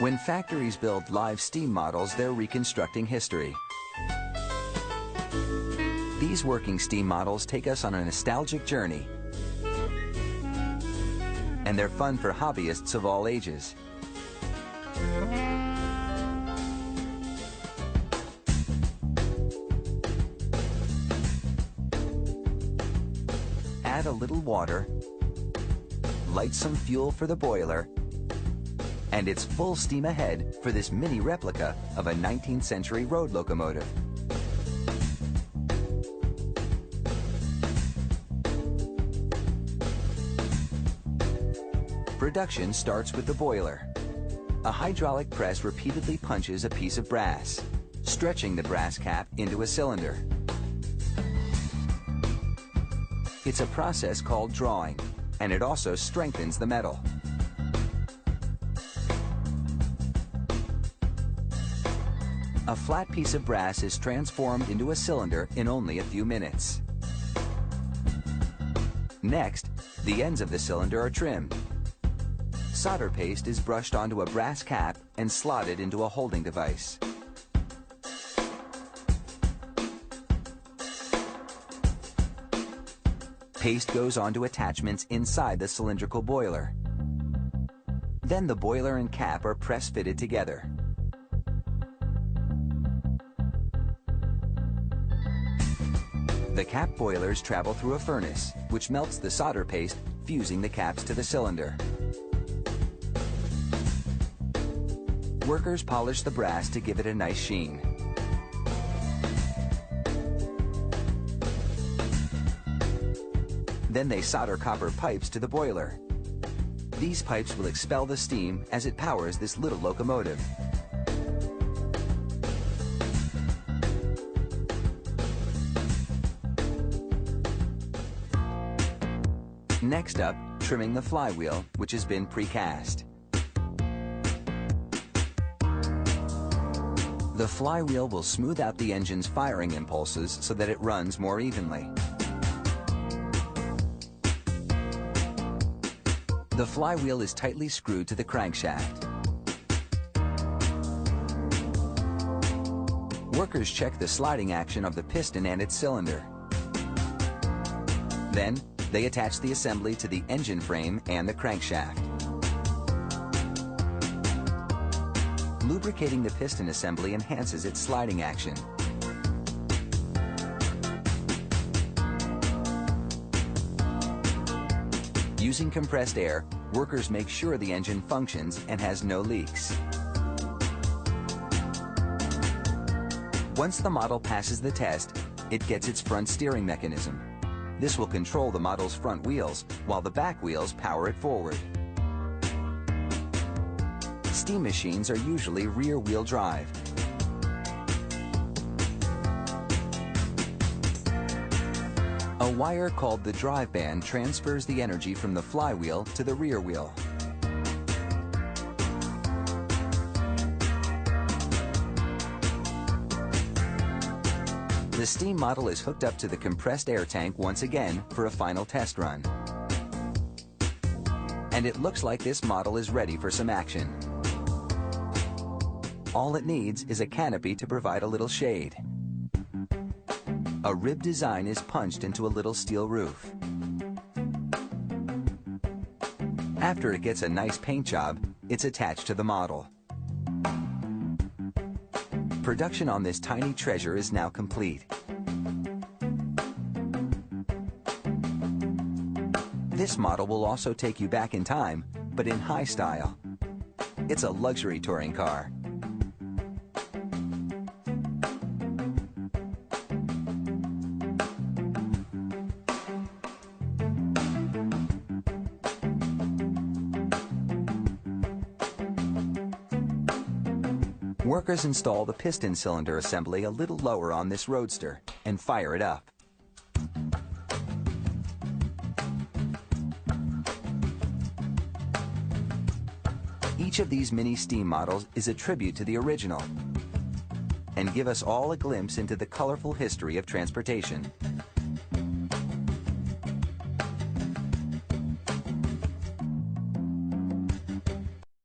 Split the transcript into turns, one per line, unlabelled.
When factories build live steam models, they're reconstructing history. These working steam models take us on a nostalgic journey, and they're fun for hobbyists of all ages. Add a little water, light some fuel for the boiler, and it's full steam ahead for this mini replica of a 19th century road locomotive. Production starts with the boiler. A hydraulic press repeatedly punches a piece of brass, stretching the brass cap into a cylinder. It's a process called drawing, and it also strengthens the metal. A flat piece of brass is transformed into a cylinder in only a few minutes. Next, the ends of the cylinder are trimmed. Solder paste is brushed onto a brass cap and slotted into a holding device. Paste goes onto attachments inside the cylindrical boiler. Then the boiler and cap are press-fitted together. The cap boilers travel through a furnace, which melts the solder paste, fusing the caps to the cylinder. Workers polish the brass to give it a nice sheen. Then they solder copper pipes to the boiler. These pipes will expel the steam as it powers this little locomotive. Next up, trimming the flywheel, which has been precast. The flywheel will smooth out the engine's firing impulses so that it runs more evenly. The flywheel is tightly screwed to the crankshaft. Workers check the sliding action of the piston and its cylinder. Then, they attach the assembly to the engine frame and the crankshaft. Lubricating the piston assembly enhances its sliding action. Using compressed air, workers make sure the engine functions and has no leaks. Once the model passes the test, it gets its front steering mechanism. This will control the model's front wheels, while the back wheels power it forward. Steam machines are usually rear-wheel drive. A wire called the drive band transfers the energy from the flywheel to the rear wheel. The steam model is hooked up to the compressed air tank once again for a final test run. And it looks like this model is ready for some action. All it needs is a canopy to provide a little shade. A rib design is punched into a little steel roof. After it gets a nice paint job, it's attached to the model. Production on this tiny treasure is now complete. This model will also take you back in time, but in high style. It's a luxury touring car. Workers install the piston cylinder assembly a little lower on this roadster and fire it up. Each of these mini steam models is a tribute to the original and give us all a glimpse into the colorful history of transportation.